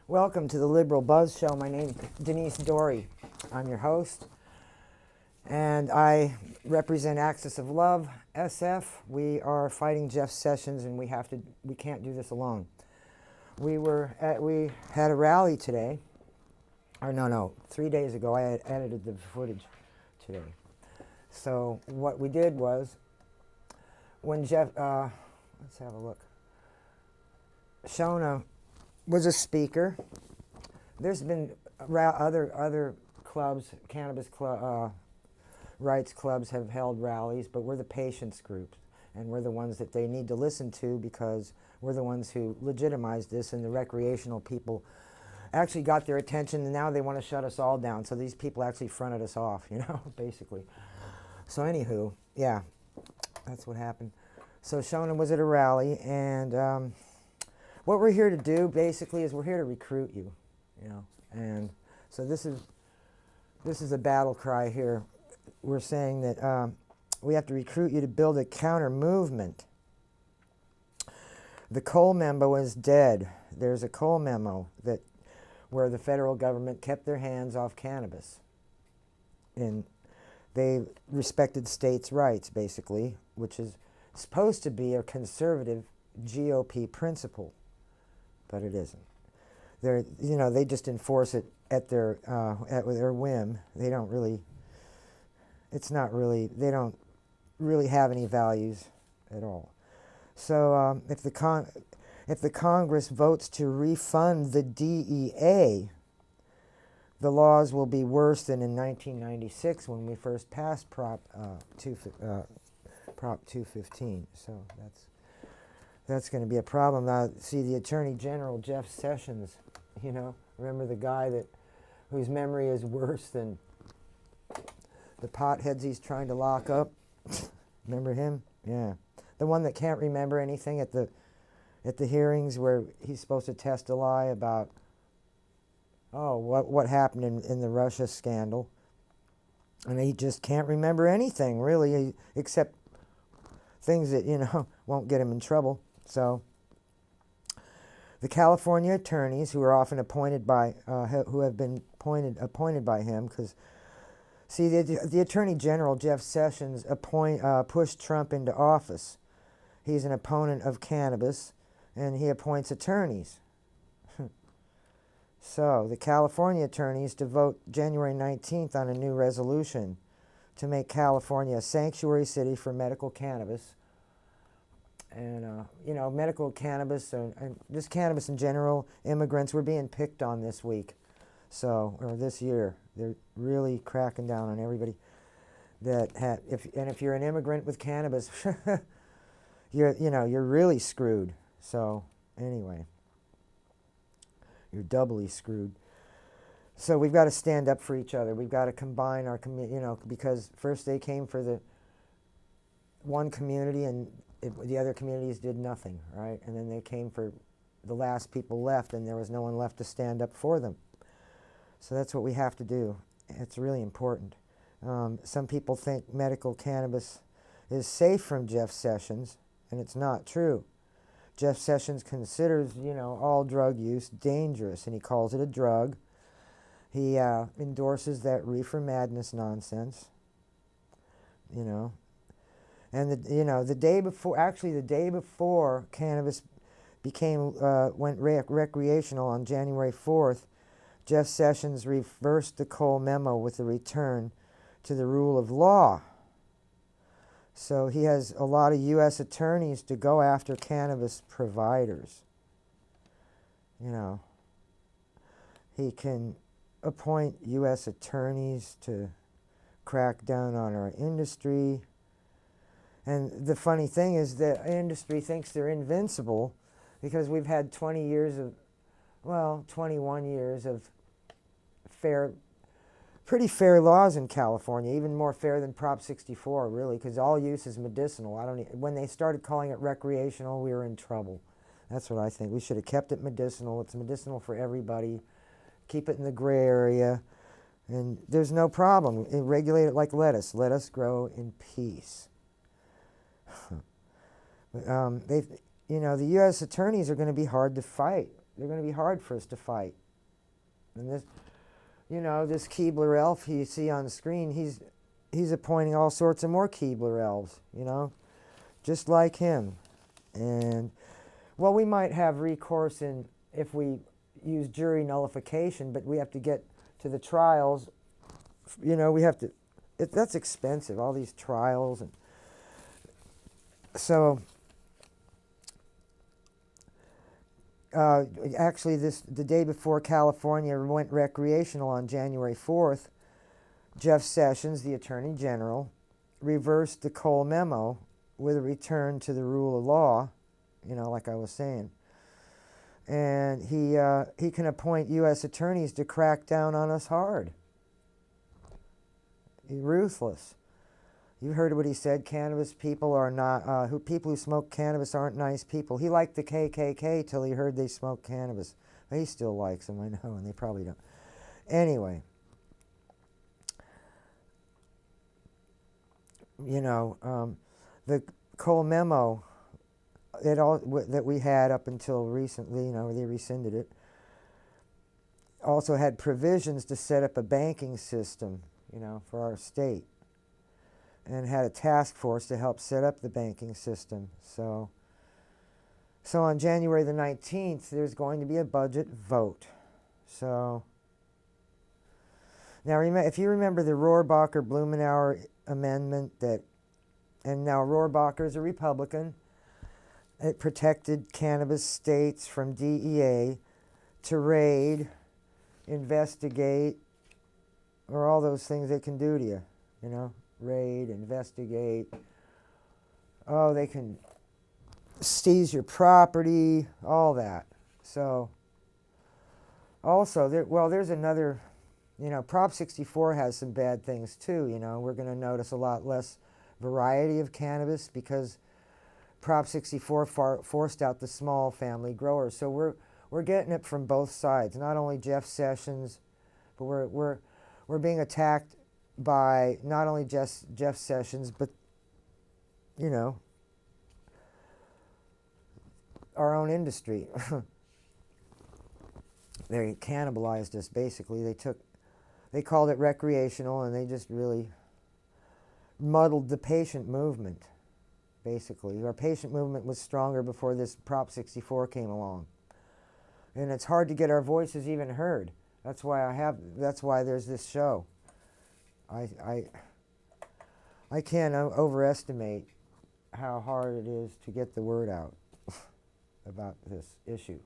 Welcome to the Liberal Buzz Show. My name is Denise Dory. I'm your host, and I represent Axis of Love, SF. We are fighting Jeff Sessions, and we can't do this alone. We had a rally today, or no, 3 days ago. I had edited the footage today. So what we did was, when Jeff, let's have a look. Shona was a speaker. There's been other clubs, cannabis rights clubs have held rallies, but we're the patients group, and we're the ones that they need to listen to because we're the ones who legitimized this, and the recreational people actually got their attention, and now they want to shut us all down. So these people actually fronted us off, basically. So anywho, yeah, that's what happened. So Shona was at a rally, and what we're here to do, basically, is we're here to recruit you, And so this is a battle cry here. We're saying that we have to recruit you to build a counter movement. The Cole memo is dead. There's a Cole memo where the federal government kept their hands off cannabis, and they respected states' rights, basically, which is supposed to be a conservative GOP principle. But it isn't. They just enforce it at their whim. They don't really. It's not really. They don't really have any values at all. So if the Congress votes to refund the DEA, the laws will be worse than in 1996 when we first passed Prop 215. So that's going to be a problem. Now, see, the Attorney General, Jeff Sessions, remember the guy whose memory is worse than the potheads he's trying to lock up? Remember him? Yeah. The one that can't remember anything at the hearings where he's supposed to testify about, what happened in the Russia scandal. And he just can't remember anything, really, except things that, won't get him in trouble. So the California attorneys, who are often appointed by, who have been appointed by him, because see, the Attorney General Jeff Sessions pushed Trump into office. He's an opponent of cannabis, and he appoints attorneys. So the California attorneys to vote January 19th on a new resolution to make California a sanctuary city for medical cannabis. And, medical cannabis, and just cannabis in general, immigrants, we're being picked on this week. Or this year. They're really cracking down on everybody if you're an immigrant with cannabis, you're really screwed. So, anyway, you're doubly screwed. So we've got to stand up for each other. We've got to combine our because first they came for the one community and the other communities did nothing, right? And then they came for the last people left, and there was no one left to stand up for them. So that's what we have to do. It's really important. Some people think medical cannabis is safe from Jeff Sessions, and it's not true. Jeff Sessions considers, all drug use dangerous, and he calls it a drug. He endorses that reefer madness nonsense, And the day before cannabis went recreational on January 4th, Jeff Sessions reversed the Cole memo with a return to the rule of law. So he has a lot of U.S. attorneys to go after cannabis providers. He can appoint U.S. attorneys to crack down on our industry. And the funny thing is the industry thinks they're invincible because we've had 21 years of pretty fair laws in California, even more fair than Prop 64, really, because all use is medicinal. When they started calling it recreational, we were in trouble. That's what I think. We should have kept it medicinal. It's medicinal for everybody. Keep it in the gray area, and there's no problem. Regulate it like lettuce. Let us grow in peace. The U.S. attorneys are going to be hard to fight. they're going to be hard for us to fight. And this, you know, this Keebler elf you see on the screen, he's appointing all sorts of more Keebler elves, you know, just like him. And, well, we might have recourse in if we use jury nullification, but we have to get to the trials. You know, we have to, that's expensive, all these trials. And so, actually, the day before California went recreational on January 4th, Jeff Sessions, the Attorney General, reversed the Cole memo with a return to the rule of law, you know, like I was saying. And he can appoint U.S. attorneys to crack down on us hard. He's ruthless. You heard what he said. Cannabis people are not, people who smoke cannabis aren't nice people. He liked the KKK till he heard they smoked cannabis. He still likes them, I know, and they probably don't. Anyway, you know, the Cole memo, that we had up until recently, you know, they rescinded it, also had provisions to set up a banking system, you know, for our state, and had a task force to help set up the banking system. So on January the 19th, there's going to be a budget vote. So now, if you remember the Rohrabacher-Blumenauer amendment and now Rohrabacher is a Republican. It protected cannabis states from DEA to raid, investigate, or all those things they can do to you, you know, raid, investigate. Oh, they can seize your property, all that. So, also, there's another, you know, Prop 64 has some bad things too, you know. We're going to notice a lot less variety of cannabis because Prop 64 forced out the small family growers. So we're getting it from both sides. Not only Jeff Sessions, but we're being attacked by not only just Jeff Sessions, but, you know, our own industry. They cannibalized us, basically. They called it recreational, and they just really muddled the patient movement, basically. Our patient movement was stronger before this Prop 64 came along. And it's hard to get our voices even heard. That's why there's this show. I can't overestimate how hard it is to get the word out about this issue,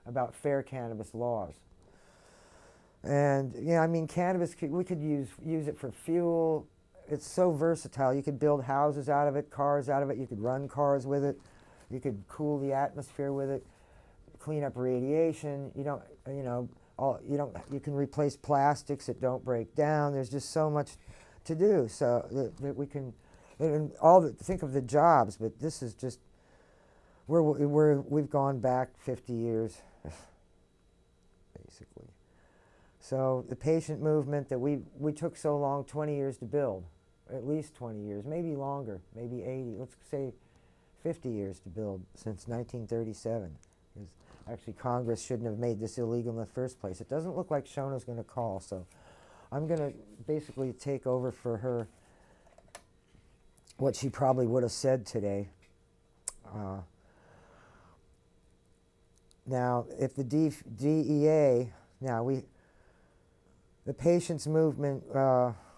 about fair cannabis laws. And, yeah, I mean, cannabis, we could use it for fuel. It's so versatile. You could build houses out of it, cars out of it. You could run cars with it. You could cool the atmosphere with it, clean up radiation. You can replace plastics that don't break down. There's just so much to do. So that we can, and think of the jobs, but this is just, we've gone back 50 years, basically. So the patient movement that we took so long, 20 years to build, at least 20 years, maybe longer, maybe 80, let's say 50 years to build since 1937. Actually, Congress shouldn't have made this illegal in the first place. It doesn't look like Shona's going to call, so I'm going to basically take over for her what she probably would have said today. Now, if the DEA, the patients' movement,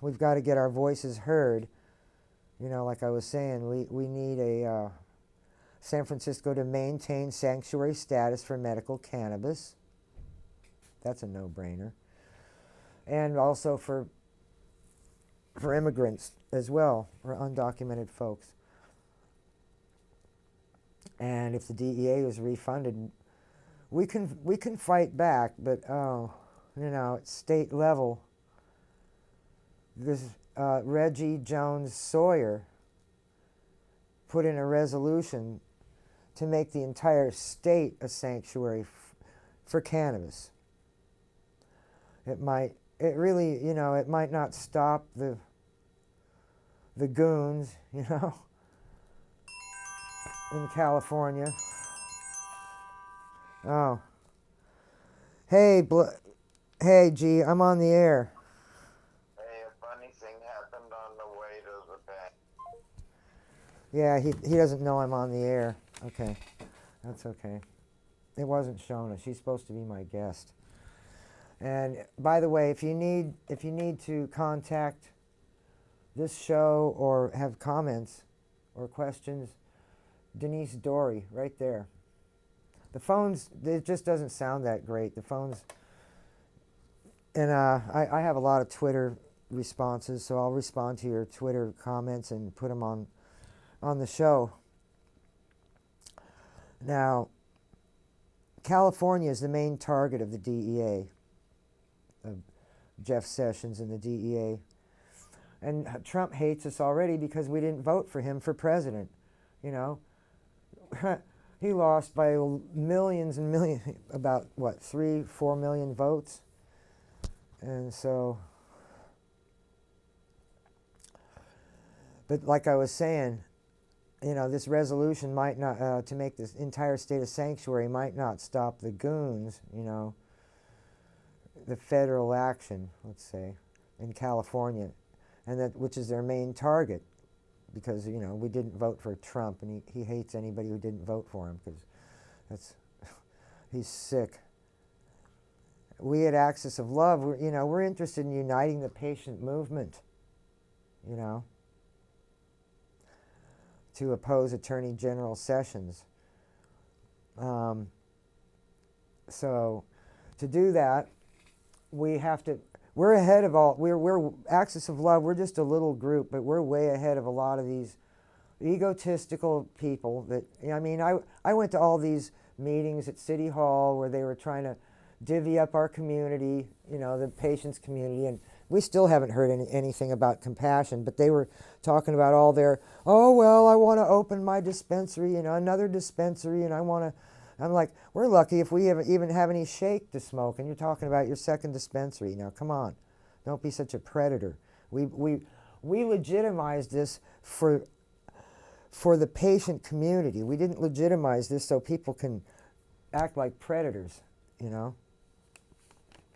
we've got to get our voices heard. You know, like I was saying, we need a San Francisco to maintain sanctuary status for medical cannabis. That's a no-brainer. And also for immigrants as well, for undocumented folks. And if the DEA is refunded, we can fight back, but at state level, this Reggie Jones Sawyer put in a resolution to make the entire state a sanctuary for cannabis. It might not stop the goons, in California. Oh, Hey, hey, G, I'm on the air. Hey, a funny thing happened on the way to the bank. Yeah, he doesn't know I'm on the air. Okay, that's okay. It wasn't Shona. She's supposed to be my guest. And by the way, if you need to contact this show or have comments or questions, Denise Dory, right there. The phones, it just doesn't sound that great. The phones, and I have a lot of Twitter responses, so I'll respond to your Twitter comments and put them on the show. Now, California is the main target of the DEA, of Jeff Sessions and the DEA. And Trump hates us already because we didn't vote for him for president. You know, he lost by millions and millions, about what, 3-4 million votes. And so, but like I was saying, this resolution might not, to make this entire state a sanctuary, might not stop the goons, the federal action, let's say, in California, and which is their main target, because, we didn't vote for Trump, and he hates anybody who didn't vote for him, because he's sick. We at Axis of Love, we're interested in uniting the patient movement, to oppose Attorney General Sessions. So to do that, we're ahead of we're Axis of Love, we're just a little group, but we're way ahead of a lot of these egotistical people I went to all these meetings at City Hall where they were trying to divvy up our community, the patients community, and we still haven't heard anything about compassion, but they were talking about all their, oh, well, I want to open my dispensary, another dispensary, and I'm like, we're lucky if we even have any shake to smoke, and you're talking about your second dispensary. Now, come on. Don't be such a predator. We legitimized this for the patient community. We didn't legitimize this so people can act like predators,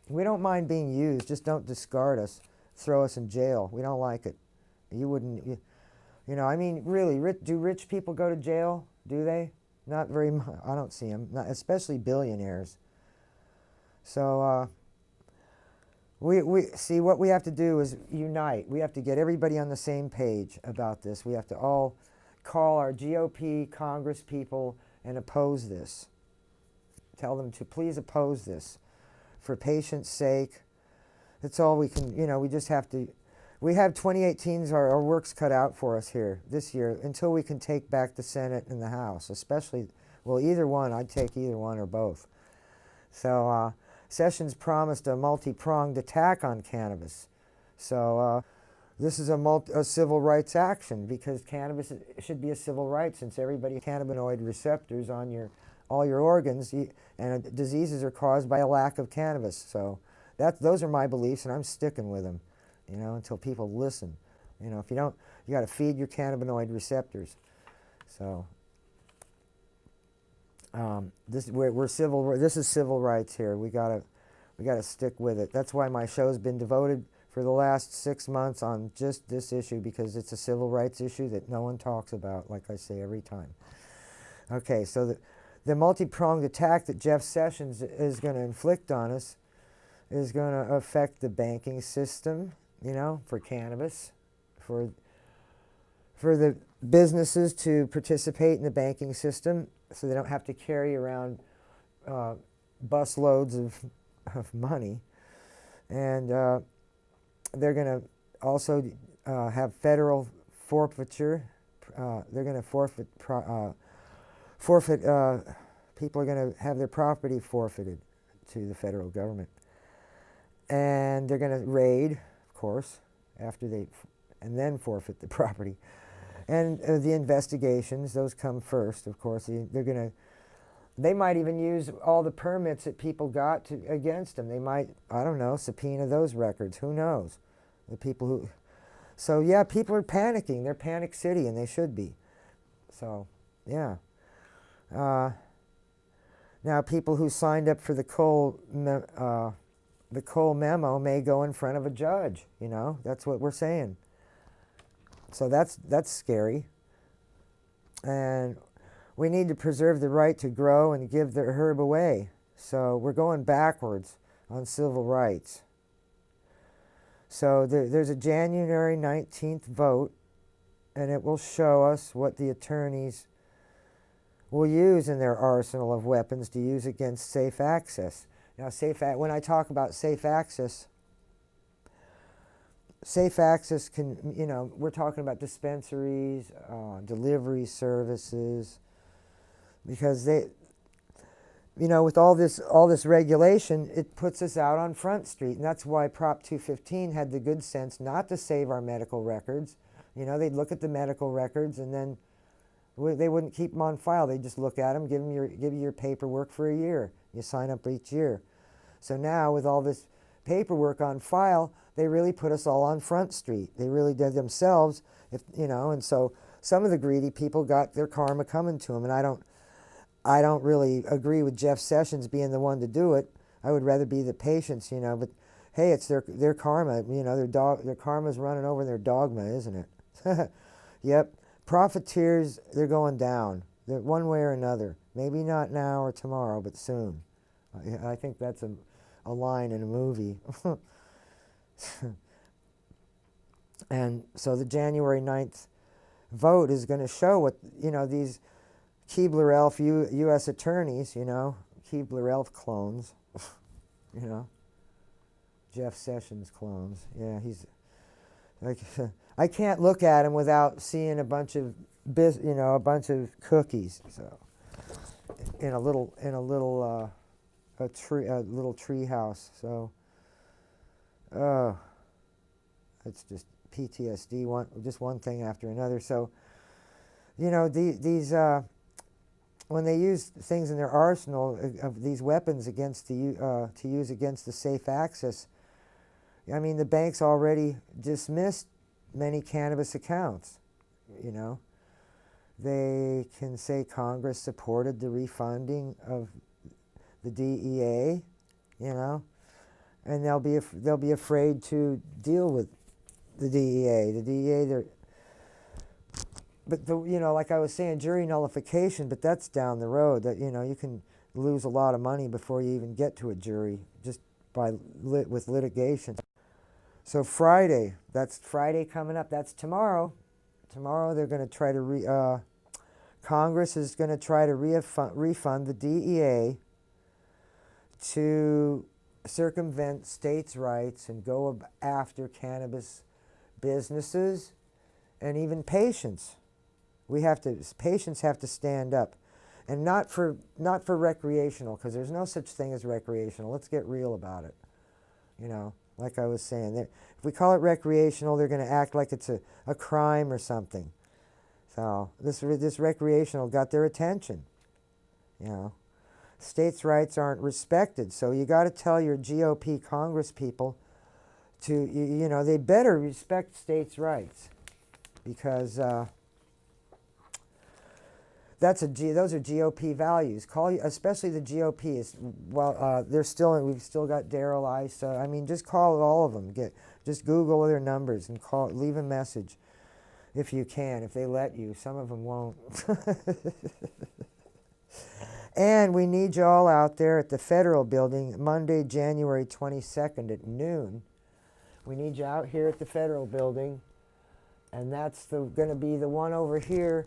We don't mind being used. Just don't discard us, throw us in jail. We don't like it. You wouldn't, really, do rich people go to jail? Do they? Not very much. I don't see them, especially billionaires. So we see what we have to do is unite. We have to get everybody on the same page about this. We have to all call our GOP Congress people and oppose this. Tell them to please oppose this for patients' sake. That's all we can, we just have to. We have 2018's our work's cut out for us here this year until we can take back the Senate and the House, especially, well, either one. I'd take either one or both. So Sessions promised a multi-pronged attack on cannabis. So this is a civil rights action because cannabis should be a civil right since everybody cannabinoid receptors on all your organs, and diseases are caused by a lack of cannabis. So those are my beliefs, and I'm sticking with them. Until people listen. If you don't, you got to feed your cannabinoid receptors. So this is civil rights here. We gotta stick with it. That's why my show's been devoted for the last 6 months on just this issue, because it's a civil rights issue that no one talks about, like I say every time. Okay, so the multi-pronged attack that Jeff Sessions is going to inflict on us is going to affect the banking system, for cannabis, for the businesses to participate in the banking system so they don't have to carry around bus loads of money. And they're going to also have federal forfeiture. They're going to forfeit, people are going to have their property forfeited to the federal government. And they're going to raid, of course, and then forfeit the property. And the investigations, those come first, of course. They might even use all the permits that people got against them. They might, I don't know, subpoena those records. Who knows? So yeah, people are panicking. They're Panic City, and they should be. So, yeah. Now, people who signed up for the Cole memo may go in front of a judge. You know, that's what we're saying. So that's scary. And we need to preserve the right to grow and give the herb away. So we're going backwards on civil rights. So there's a January 19th vote, and it will show us what the attorneys will use in their arsenal of weapons to use against safe access. Now, when I talk about safe access can, you know, we're talking about dispensaries, delivery services, because they, you know, with all this regulation, it puts us out on Front Street. And that's why Prop 215 had the good sense not to save our medical records. You know, they'd look at the medical records and then they wouldn't keep them on file. They'd just look at them, give you your paperwork for a year. You sign up each year. So now with all this paperwork on file, they really put us all on Front Street. They really did themselves, you know, and so some of the greedy people got their karma coming to them. And I don't really agree with Jeff Sessions being the one to do it. I would rather be the patients, you know, but hey, it's their karma, you know, their karma's running over their dogma, isn't it? Yep. Profiteers, they're going down. They're one way or another. Maybe not now or tomorrow, but soon. I think that's a line in a movie. And so the January 9th vote is going to show what, you know, these Keebler-Elf U.S. attorneys, you know, Keebler-Elf clones, you know, Jeff Sessions clones. Yeah, he's like, I can't look at him without seeing a bunch of cookies. So, in a little tree house. So, it's just PTSD. Just one thing after another. So, you know, these when they use things in their arsenal of these weapons against to use against the safe access, I mean, the banks already dismissed many cannabis accounts, you know. They can say Congress supported the refunding of the DEA, you know, and they'll be afraid to deal with the DEA. The DEA, you know, like I was saying, jury nullification, but that's down the road. That, you know, you can lose a lot of money before you even get to a jury just with litigation. So Friday, that's Friday coming up. That's tomorrow. Tomorrow they're going to try to Congress is going to try to refund the DEA to circumvent states' rights and go after cannabis businesses and even patients. Patients have to stand up, and not for recreational, because there's no such thing as recreational. Let's get real about it. You know, like I was saying, if we call it recreational, they're going to act like it's a crime or something. So this recreational got their attention. You know, states' rights aren't respected, so you got to tell your GOP Congress people to, you know, they better respect states' rights, because those are GOP values. Especially the GOP is, well, we've still got Darrell Issa. I mean, just call all of them. Just Google their numbers and leave a message if you can, if they let you. Some of them won't. And we need you all out there at the Federal Building Monday, January 22nd at noon. We need you out here at the Federal Building, and that's going to be the one over here.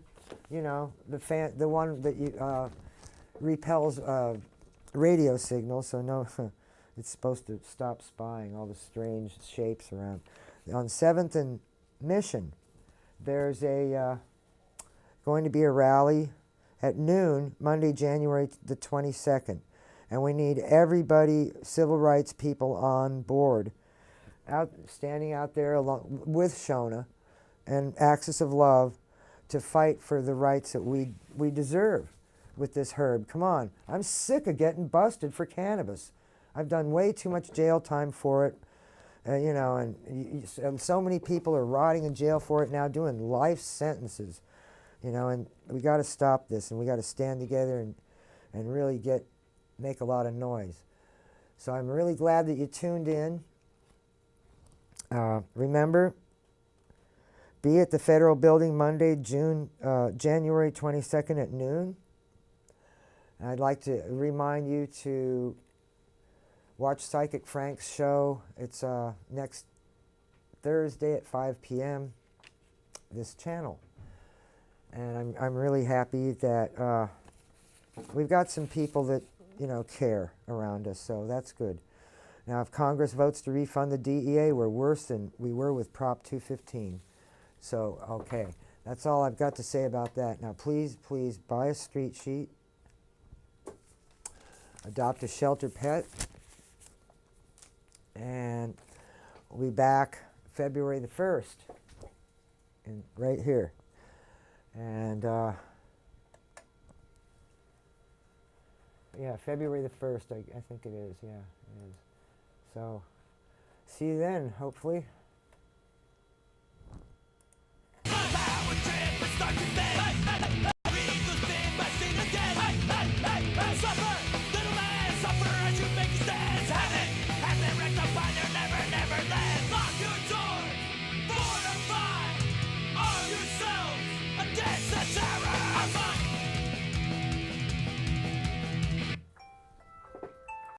You know, the one that repels radio signals, so no, it's supposed to stop spying all the strange shapes around. On 7th and Mission, there's going to be a rally at noon, Monday, January the 22nd. And we need everybody, civil rights people, on board, standing out there along with Shona and Axis of Love, to fight for the rights that we deserve with this herb. Come on. I'm sick of getting busted for cannabis. I've done way too much jail time for it. You know, and so many people are rotting in jail for it now, doing life sentences. You know, and we got to stop this, and we got to stand together and really get make a lot of noise. So I'm really glad that you tuned in. Remember, be at the Federal Building Monday, January 22nd at noon. And I'd like to remind you to watch Psychic Frank's show. It's next Thursday at 5 p.m. this channel. And I'm really happy that we've got some people that, you know, care around us, so that's good. Now, if Congress votes to refund the DEA, we're worse than we were with Prop 215. So, okay, that's all I've got to say about that. Now, please, please buy a street sheet, adopt a shelter pet, and we'll be back February the 1st, right here. And, yeah, February the 1st, I think it is, yeah, it is. So, see you then, hopefully.